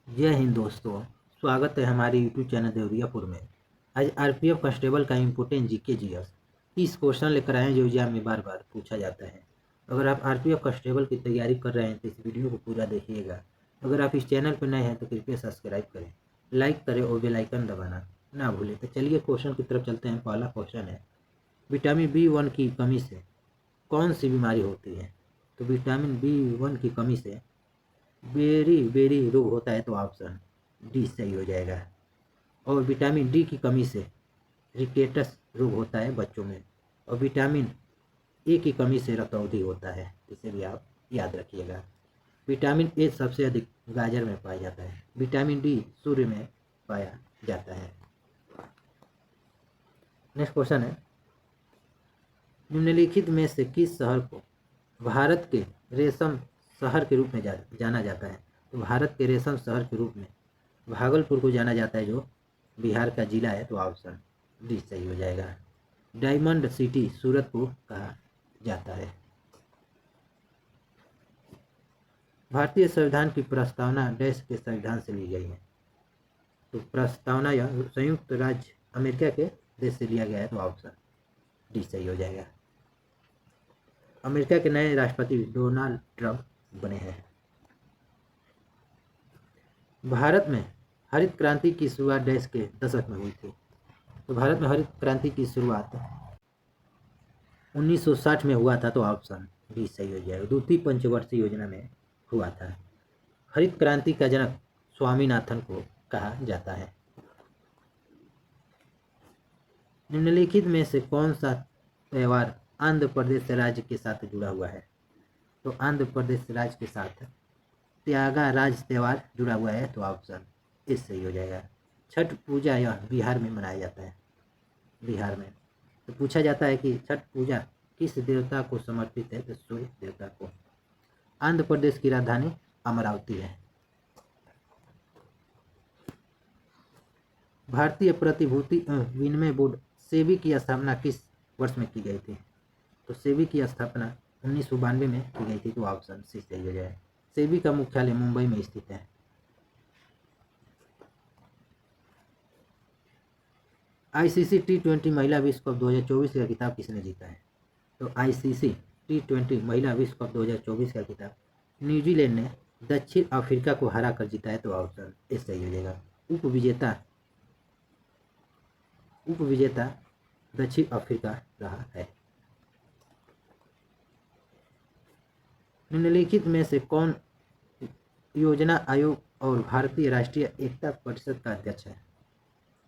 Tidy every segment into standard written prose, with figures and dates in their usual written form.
जय हिंद दोस्तों। स्वागत है हमारे यूट्यूब चैनल देवरियापुर में। आज आरपीएफ कांस्टेबल का इम्पोर्टेंट जीके जीएस इस क्वेश्चन लेकर आए हैं जो एग्जाम में बार बार पूछा जाता है। अगर आप आरपीएफ कांस्टेबल की तैयारी कर रहे हैं तो इस वीडियो को पूरा देखिएगा। अगर आप इस चैनल पर नए हैं तो कृपया सब्सक्राइब करें, लाइक करें और बेल आइकन दबाना ना भूलें। तो चलिए क्वेश्चन की तरफ चलते हैं। पहला क्वेश्चन है, विटामिन B1 की कमी से कौन सी बीमारी होती है? तो विटामिन B1 की कमी से बेरी बेरी रोग होता है, तो ऑप्शन डी सही हो जाएगा। और विटामिन डी की कमी से रिकेटस रोग होता है बच्चों में। और विटामिन ए की कमी से रतौंधी होता है, इसे भी आप याद रखिएगा। विटामिन ए सबसे अधिक गाजर में पाया जाता है। विटामिन डी सूर्य में पाया जाता है। नेक्स्ट क्वेश्चन है, निम्नलिखित में से किस शहर को भारत के रेशम शहर के रूप में जाना जाता है? तो भारत के रेशम शहर के रूप में भागलपुर को जाना जाता है, जो बिहार का जिला है, तो ऑप्शन डी सही हो जाएगा। डायमंड सिटी सूरत को कहा जाता है। भारतीय संविधान की प्रस्तावना देश के संविधान से ली गई है। तो प्रस्तावना यह संयुक्त राज्य अमेरिका के देश से लिया गया है, तो ऑप्शन डी सही हो जाएगा। अमेरिका के नए राष्ट्रपति डोनाल्ड ट्रंप बने हैं। भारत में हरित क्रांति की शुरुआत देश के दशक में हुई थी। तो भारत में हरित क्रांति की शुरुआत 1960 में हुआ था, तो ऑप्शन बी सही हो जाएगा। द्वितीय पंचवर्षीय योजना में हुआ था। हरित क्रांति का जनक स्वामीनाथन को कहा जाता है। निम्नलिखित में से कौन सा त्यौहार आंध्र प्रदेश राज्य के साथ जुड़ा हुआ है? तो आंध्र प्रदेश राज्य के साथ त्यागराज त्यौहार जुड़ा हुआ है, तो ऑप्शन ए सही हो जाएगा। छठ पूजा यह बिहार में मनाया जाता है। बिहार में तो पूछा जाता है कि छठ पूजा किस देवता को समर्पित है? तो सूर्य देवता को। आंध्र प्रदेश की राजधानी अमरावती है। भारतीय प्रतिभूति विनिमय बोर्ड सेबी की स्थापना किस वर्ष में की गई थी? तो सेबी की स्थापना 1992 में की गई थी, तो ऑप्शन सी सही हो जाए। सेबी का मुख्यालय मुंबई में स्थित है। आईसीसी T20 महिला विश्व कप 2024 का खिताब किसने जीता है? तो आईसीसी T20 महिला विश्व कप 2024 का खिताब न्यूजीलैंड ने दक्षिण अफ्रीका को हरा कर जीता है, तो ऑप्शन ए सही हो जाएगा। उपविजेता दक्षिण अफ्रीका रहा है। निम्नलिखित में से कौन योजना आयोग और भारतीय राष्ट्रीय एकता परिषद का अध्यक्ष है?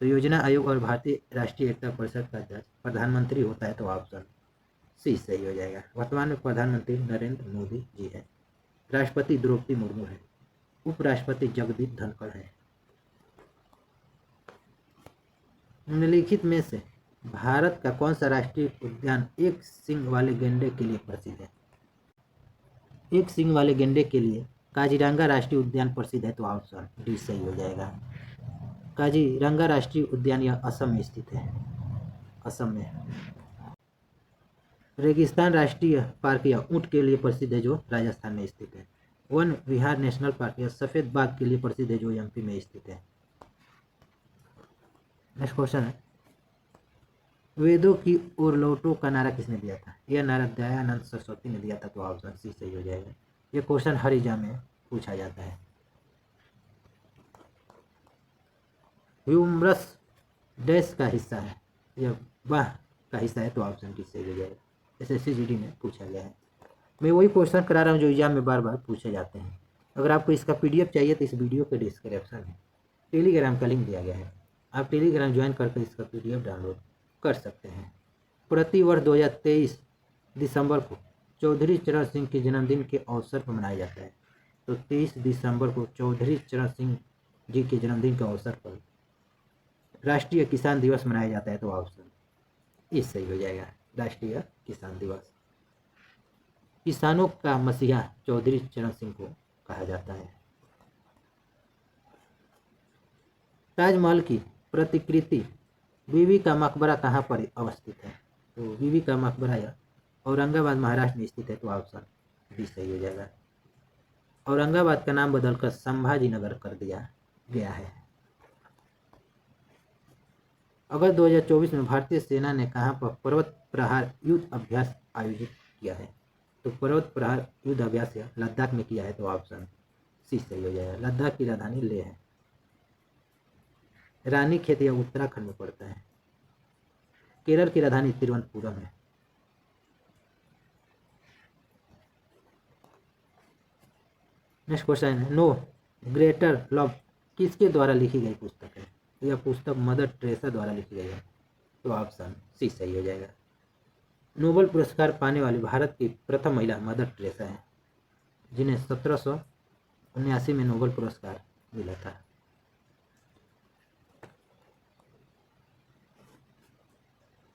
तो योजना आयोग और भारतीय राष्ट्रीय एकता परिषद का अध्यक्ष प्रधानमंत्री होता है, तो ऑप्शन सी सही हो जाएगा। वर्तमान में प्रधानमंत्री नरेंद्र मोदी जी है। राष्ट्रपति द्रौपदी मुर्मू है। उपराष्ट्रपति जगदीप धनखड़ है। निम्नलिखित में से भारत का कौन सा राष्ट्रीय उद्यान एक सींग वाले गैंडे के लिए प्रसिद्ध है? एक सींग वाले गैंडे के लिए काजीरंगा राष्ट्रीय उद्यान प्रसिद्ध है, तो ऑप्शन डी सही हो जाएगा। काजीरंगा राष्ट्रीय उद्यान यह असम में स्थित है। असम में रेगिस्तान राष्ट्रीय पार्क यह ऊंट के लिए प्रसिद्ध है, जो राजस्थान में स्थित है। वन विहार नेशनल पार्क यह सफेद बाघ के लिए प्रसिद्ध है, जो एमपी में स्थित है। नेक्स्ट क्वेश्चन है, वेदों की ओर लौटो का नारा किसने दिया था? यह नारा दयानंद सरस्वती ने दिया था, तो ऑप्शन सी सही हो जाएगा। यह क्वेश्चन हर एग्जाम में पूछा जाता है। ह्यूमरस डैश का हिस्सा है, यह बाह का हिस्सा है, तो ऑप्शन डी सही हो जाएगा। SSC-GD में पूछा गया है। मैं वही क्वेश्चन करा रहा हूँ जो एग्जाम में बार बार पूछे जाते हैं। अगर आपको इसका PDF चाहिए तो इस वीडियो के डिस्क्रिप्शन में टेलीग्राम का लिंक दिया गया है। आप टेलीग्राम ज्वाइन करके इसका PDF डाउनलोड कर सकते हैं। प्रतिवर्ष 2023 दिसंबर को चौधरी चरण सिंह के जन्मदिन के अवसर पर मनाया जाता है। तो 23 दिसंबर को चौधरी चरण सिंह जी के जन्मदिन के अवसर पर राष्ट्रीय किसान दिवस मनाया जाता है, तो ऑप्शन इस सही हो जाएगा। राष्ट्रीय किसान दिवस। किसानों का मसीहा चौधरी चरण सिंह को कहा जाता है। ताजमहल की प्रतिकृति बीबी का मकबरा कहाँ पर अवस्थित है? तो बीबी का मकबरा यह औरंगाबाद महाराष्ट्र में स्थित है, तो ऑप्शन डी सही हो जाएगा। औरंगाबाद का नाम बदलकर संभाजी नगर कर दिया गया है। अगस्त 2024 में भारतीय सेना ने कहां पर पर्वत प्रहार युद्ध अभ्यास आयोजित किया है? तो पर्वत प्रहार युद्ध अभ्यास लद्दाख में किया है, तो ऑप्शन सी सही हो जाएगा। लद्दाख की राजधानी लेह है। रानीखेत यह उत्तराखंड में पड़ता है। केरल की राजधानी तिरुवनंतपुरम है। नेक्स्ट क्वेश्चन है, नो ग्रेटर लव किसके द्वारा लिखी गई पुस्तक है? यह पुस्तक मदर टेरेसा द्वारा लिखी गई है, तो ऑप्शन सी सही हो जाएगा। नोबेल पुरस्कार पाने वाली भारत की प्रथम महिला मदर टेरेसा है, जिन्हें 1779 में नोबेल पुरस्कार मिला था।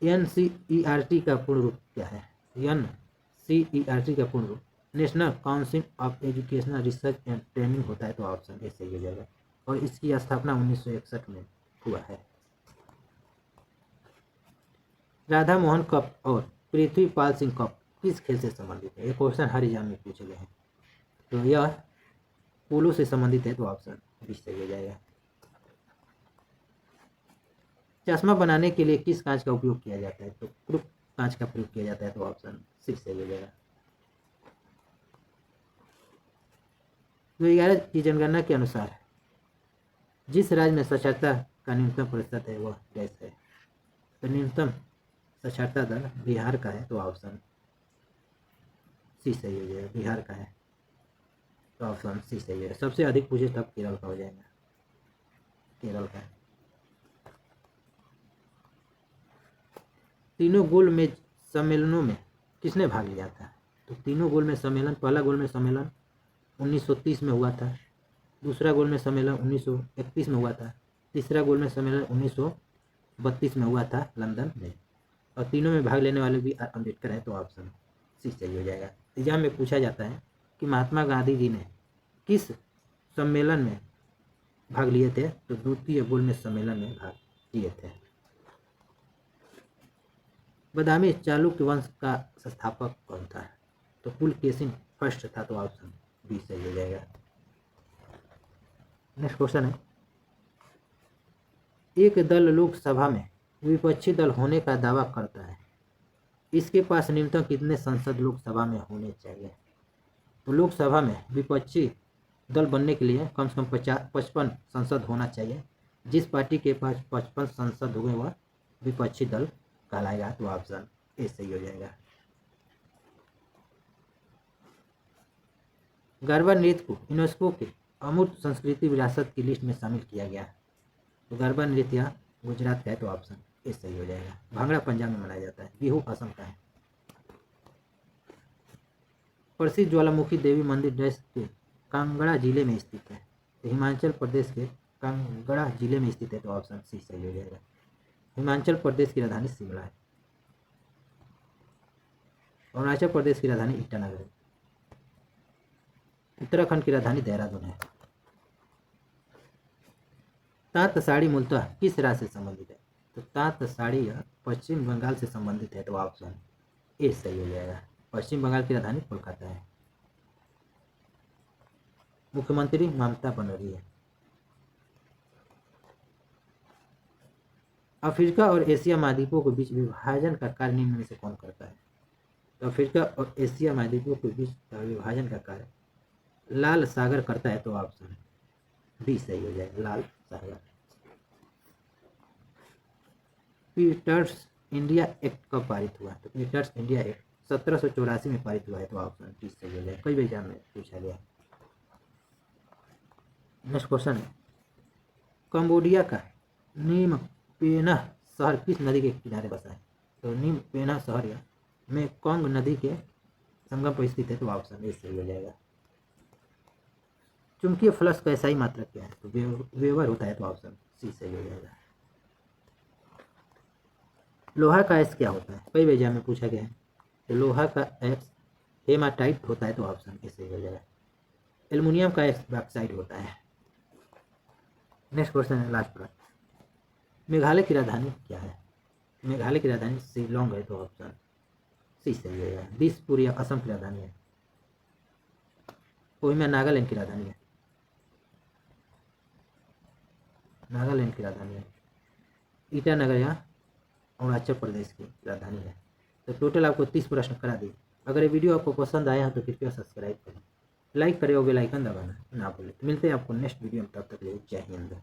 NCERT का पूर्ण रूप क्या है? NCERT का पूर्ण रूप national council of educational research and training होता है, तो ऑप्शन ए सही हो जाएगा। और इसकी स्थापना 1961 में हुआ है। राधा मोहन कप और पृथ्वीपाल सिंह कप किस खेल से संबंधित है? ये क्वेश्चन हर एग्जाम में पूछे गए हैं, तो यह पोलो से संबंधित है, तो ऑप्शन बी सही हो जाएगा। चश्मा बनाने के लिए किस कांच का उपयोग किया जाता है? तो क्रूप कांच का प्रयोग किया जाता है, तो ऑप्शन सी सही हो जाएगा। 2011 की जनगणना के अनुसार जिस राज्य में साक्षरता का न्यूनतम प्रतिशत है वह देश है, तो न्यूनतम साक्षरता दर बिहार का है, तो ऑप्शन सी सही हो जाएगा। बिहार का है, तो ऑप्शन सी सही है। सबसे अधिक पूछे तब केरल का हो जाएगा, केरल का। तीनों गोलमेज सम्मेलनों में किसने भाग लिया था? तो तीनों गोलमेज सम्मेलन, पहला गोलमेज सम्मेलन 1930 में हुआ था, दूसरा गोलमेज सम्मेलन 1931 में हुआ था, तीसरा गोलमेज सम्मेलन 1932 में हुआ था लंदन में। और तीनों में भाग लेने वाले भी अम्बेडकर है, तो ऑप्शन सी सही हो जाएगा। एग्जाम में पूछा जाता है कि महात्मा गांधी जी ने किस सम्मेलन में भाग लिए थे? तो द्वितीय गोलमेज सम्मेलन में भाग लिए थे। बदामी चालुक्य वंश का संस्थापक कौन था? तो पुलकेशिन फर्स्ट था, तो ऑप्शन बी सही हो जाएगा। नेक्स्ट क्वेश्चन है, एक दल लोकसभा में विपक्षी दल होने का दावा करता है, इसके पास न्यूनतम कितने सांसद लोकसभा में होने चाहिए? तो लोकसभा में विपक्षी दल बनने के लिए कम से कम 55 सांसद होना चाहिए। जिस पार्टी के पास 55 सांसद होंगे वह विपक्षी दल कहलाएगा, तो ऑप्शन ए सही हो जाएगा। गरबा नृत्य को यूनेस्को के अमूर्त संस्कृति विरासत की लिस्ट में शामिल किया गया। तो गरबा नृत्य गुजरात का है, तो ऑप्शन ए सही हो जाएगा। भांगड़ा पंजाब में मनाया जाता है, बिहू असम का है। प्रसिद्ध ज्वालामुखी देवी मंदिर देश के कांगड़ा जिले में स्थित है, तो हिमाचल प्रदेश के कांगड़ा जिले में स्थित है, तो ऑप्शन सी सही हो जाएगा। हिमाचल प्रदेश की राजधानी शिमला है। अरुणाचल प्रदेश की राजधानी ईटानगर है। उत्तराखंड की राजधानी देहरादून है। तात साड़ी मूलतः किस राज्य से संबंधित है? तो तात साड़ी यह पश्चिम बंगाल से संबंधित है, तो ऑप्शन ए सही हो जाएगा। पश्चिम बंगाल की राजधानी कोलकाता है। मुख्यमंत्री ममता बनर्जी है। अफ्रीका और एशिया महाद्वीपों के बीच विभाजन का कार्य निम्न में से कौन करता है? तो अफ्रीका और एशिया महाद्वीपों के बीच विभाजन का कार्य लाल सागर करता है, तो ऑप्शन बी सही हो जाएगा, लाल सागर। पीटर्स इंडिया एक्ट कब पारित हुआ? तो पीटर्स इंडिया एक्ट 1784 में पारित हुआ है, तो ऑप्शन डी सही हो जाएगा। कई भी एग्जाम में पूछा गया। नेक्स्ट क्वेश्चन है, कंबोडिया का नीम पेनह शहर किस नदी के किनारे बसा है? तो नीम पेनह शहर मेकोंग नदी के संगम पर स्थित है, तो ऑप्शन ए सही हो जाएगा। चुंबकीय फ्लक्स का SI मात्रक क्या है? तो वेबर होता है, तो ऑप्शन सी सही हो जाएगा। लोहा का S क्या होता है? कई एग्जाम में पूछा गया है। तो लोहा का S हेमाटाइट होता है, तो ऑप्शन ए सही हो जाएगा। एल्युमिनियम का S बॉक्साइड होता है। नेक्स्ट क्वेश्चन है लास्ट प्रश्न, मेघालय की राजधानी क्या है? मेघालय की राजधानी शिलोंग है, तो ऑप्शन सी सही हो जाएगा। दिसपुर या असम की राजधानी है। कोहिमा नागालैंड की राजधानी है। नागालैंड की राजधानी है। ईटानगर यहाँ अरुणाचल प्रदेश की राजधानी है। तो टोटल आपको 30 प्रश्न करा दिए। अगर ये वीडियो आपको पसंद आया तो कृपया सब्सक्राइब करें, लाइक करें और बेल आइकन दबाना ना भूलें। तो मिलते हैं आपको नेक्स्ट वीडियो में, तब तक के लिए जय हिंद।